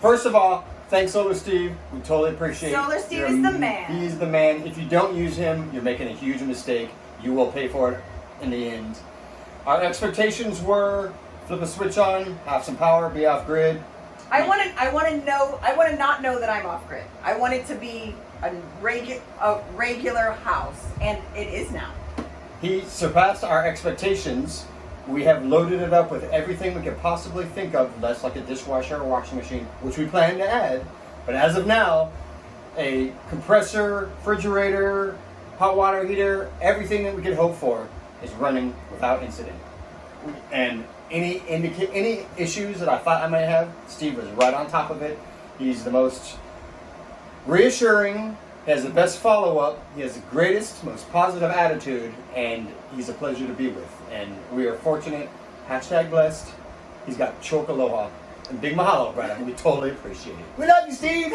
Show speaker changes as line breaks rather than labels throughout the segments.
First of all, thanks Solar Steve. We totally appreciate it.
Solar Steve is the man.
He's the man. If you don't use him, you're making a huge mistake. You will pay for it in the end. Our expectations were flip a switch on, have some power, be off grid.
I want to not know that I'm off grid. I want it to be a regular house, and it is now.
He surpassed our expectations. We have loaded it up with everything we could possibly think of, less like a dishwasher or washing machine, which we plan to add. But as of now, a compressor, refrigerator, hot water heater, everything that we could hope for is running without incident. And any issues that I thought I might have, Steve was right on top of it. He's the most reassuring, he has the best follow-up, he has the greatest, most positive attitude, and he's a pleasure to be with. And we are fortunate, hashtag blessed. He's got choke aloha and big mahalo, brother. We totally appreciate it. We love you, Steve!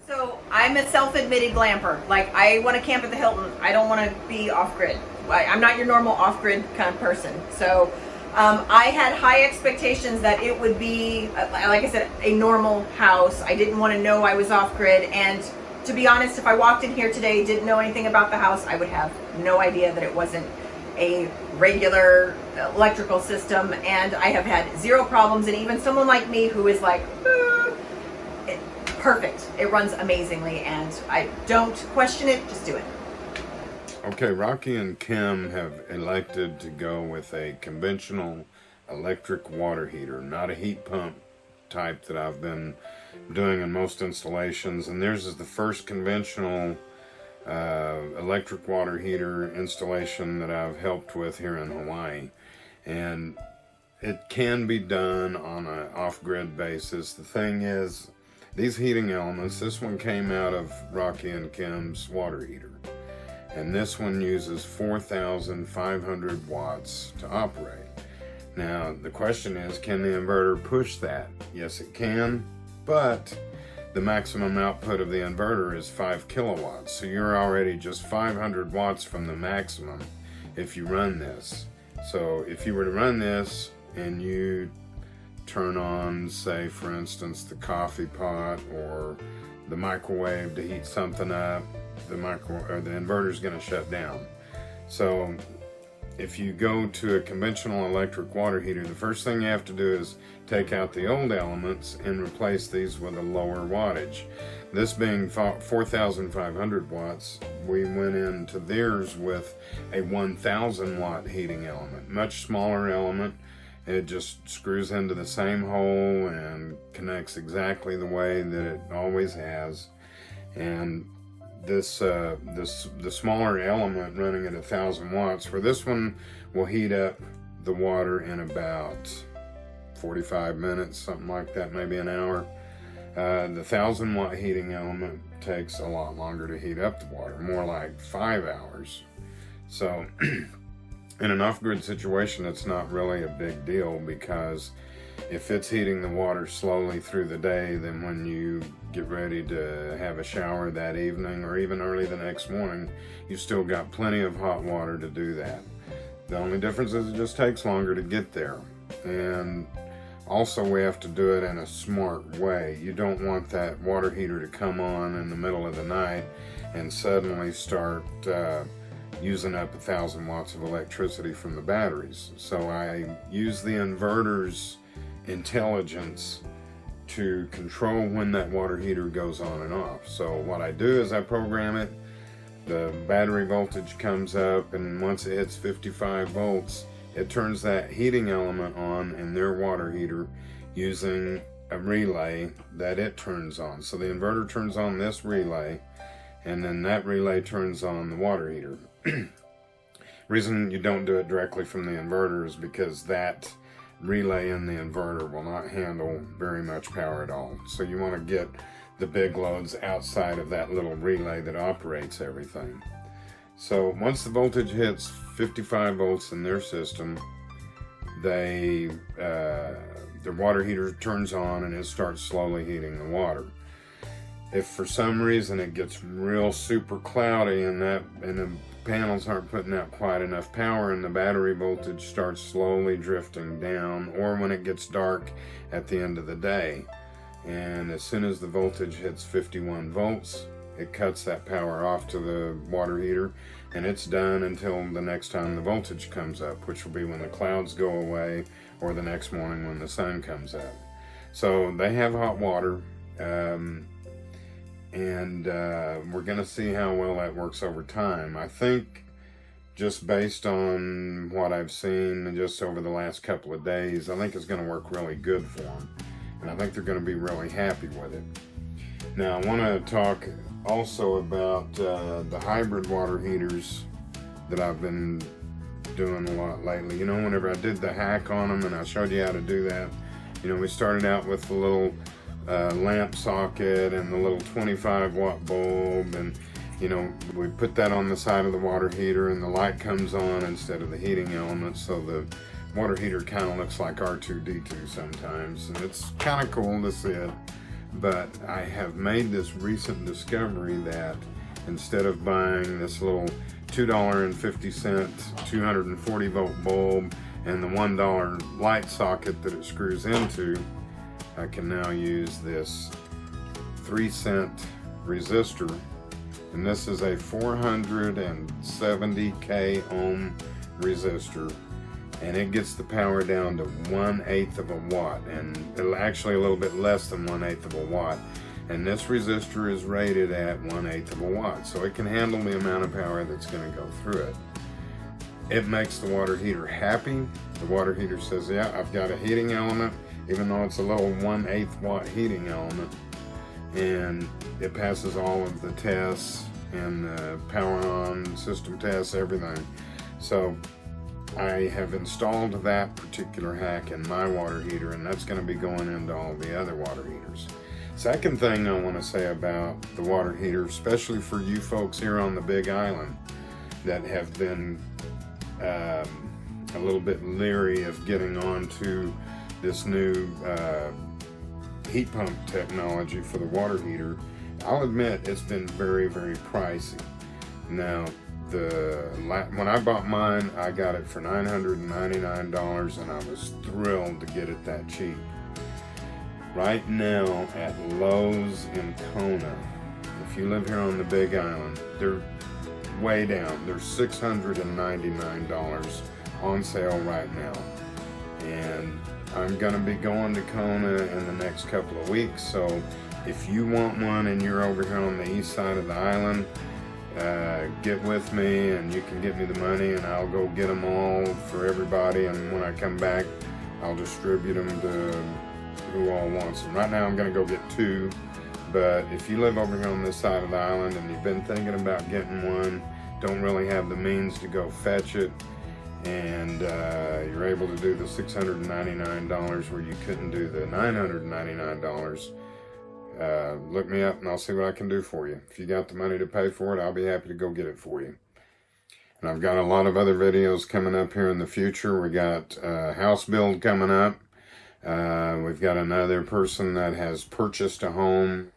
So I'm a self-admitted glamper. Like, I want to camp at the Hilton. I don't want to be off-grid. I'm not your normal off-grid kind of person. So I had high expectations that it would be, like I said, a normal house. I didn't want to know I was off-grid. And to be honest, if I walked in here today, didn't know anything about the house, I would have no idea that it wasn't a regular electrical system. And I have had zero problems. And even someone like me who is like, perfect. It runs amazingly, and I don't question it, just do it.
Okay, Rocky and Kim have elected to go with a conventional electric water heater, not a heat pump type that I've been doing in most installations, and theirs is the first conventional electric water heater installation that I've helped with here in Hawaii. And it can be done on an off-grid basis. The thing is, these heating elements, this one came out of Rocky and Kim's water heater. And this one uses 4,500 watts to operate. Now, the question is, can the inverter push that? Yes, it can, but the maximum output of the inverter is 5 kilowatts. So you're already just 500 watts from the maximum if you run this. So if you were to run this and you turn on, say for instance, the coffee pot or the microwave to heat something up, the inverter's going to shut down. So if you go to a conventional electric water heater, the first thing you have to do is take out the old elements and replace these with a lower wattage. This being 4,500 watts, we went into theirs with a 1,000 watt heating element, much smaller element. It just screws into the same hole and connects exactly the way that it always has. And the smaller element running at 1,000 watts, for this one will heat up the water in about 45 minutes, something like that, maybe an hour. The 1,000 watt heating element takes a lot longer to heat up the water, more like 5 hours. So in an off-grid situation, it's not really a big deal, because if it's heating the water slowly through the day, then when you get ready to have a shower that evening or even early the next morning, you've still got plenty of hot water to do that. The only difference is it just takes longer to get there. And also we have to do it in a smart way. You don't want that water heater to come on in the middle of the night and suddenly start using up 1,000 watts of electricity from the batteries. So I use the inverter's intelligence to control when that water heater goes on and off. So what I do is I program it, the battery voltage comes up, and once it hits 55 volts, it turns that heating element on in their water heater using a relay that it turns on. So the inverter turns on this relay, and then that relay turns on the water heater. Reason you don't do it directly from the inverter is because that relay in the inverter will not handle very much power at all. So you want to get the big loads outside of that little relay that operates everything. So once the voltage hits 55 volts in their system, their water heater turns on and it starts slowly heating the water. if for some reason it gets real super cloudy and the panels aren't putting out quite enough power and the battery voltage starts slowly drifting down, or when it gets dark at the end of the day, and as soon as the voltage hits 51 volts, it cuts that power off to the water heater, and it's done until the next time the voltage comes up, which will be when the clouds go away or the next morning when the sun comes up. So they have hot water, and we're going to see how well that works over time. I think just based on what I've seen just over the last couple of days, I think it's going to work really good for them, and I think they're going to be really happy with it. Now I want to talk also about the hybrid water heaters that I've been doing a lot lately. You know, whenever I did the hack on them and I showed you how to do that, you know, we started out with the little lamp socket and the little 25 watt bulb, and you know, we put that on the side of the water heater and the light comes on instead of the heating element, so the water heater kind of looks like R2-D2 sometimes, and it's kind of cool to see it. But I have made this recent discovery that instead of buying this little $2.50 240 volt bulb and the $1 light socket that it screws into, I can now use this 3-cent resistor, and this is a 470k ohm resistor, and it gets the power down to 1/8 of a watt, and actually a little bit less than 1/8 of a watt. And this resistor is rated at 1/8 of a watt, so it can handle the amount of power that's going to go through it. It makes the water heater happy. The water heater says, yeah, I've got a heating element, even though it's a little 1/8 watt heating element, and it passes all of the tests and power on system tests, everything. So I have installed that particular hack in my water heater, and that's going to be going into all the other water heaters. Second thing I want to say about the water heater, especially for you folks here on the Big Island that have been a little bit leery of getting onto this new heat pump technology for the water heater, I'll admit it's been very, very pricey. Now, when I bought mine, I got it for $999, and I was thrilled to get it that cheap. Right now at Lowe's in Kona, if you live here on the Big Island, they're way down. They're $699 on sale right now. And I'm going to be going to Kona in the next couple of weeks, so if you want one and you're over here on the east side of the island, get with me and you can get me the money, and I'll go get them all for everybody, and when I come back I'll distribute them to who all wants them. Right now I'm going to go get 2, but if you live over here on this side of the island and you've been thinking about getting one, don't really have the means to go fetch it, and you're able to do the $699 where you couldn't do the $999, look me up and I'll see what I can do for you. If you got the money to pay for it, I'll be happy to go get it for you. And I've got a lot of other videos coming up here in the future. We got house build coming up. We've got another person that has purchased a home,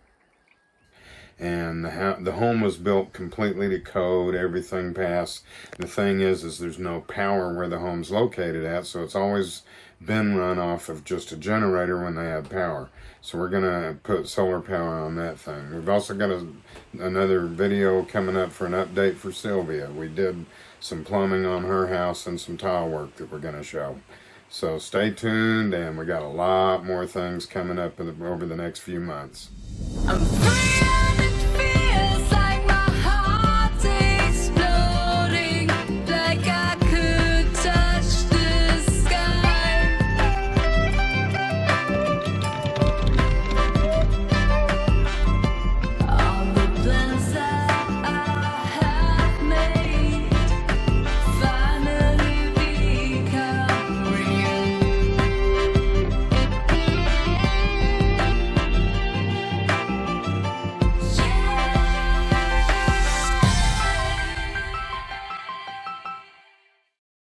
and the home was built completely to code, everything passed. The thing is there's no power where the home's located at, so it's always been run off of just a generator when they have power. So we're gonna put solar power on that thing. We've also got another video coming up for an update for Sylvia. We did some plumbing on her house and some tile work that we're gonna show. So stay tuned, and we got a lot more things coming up over the next few months.
I'm free!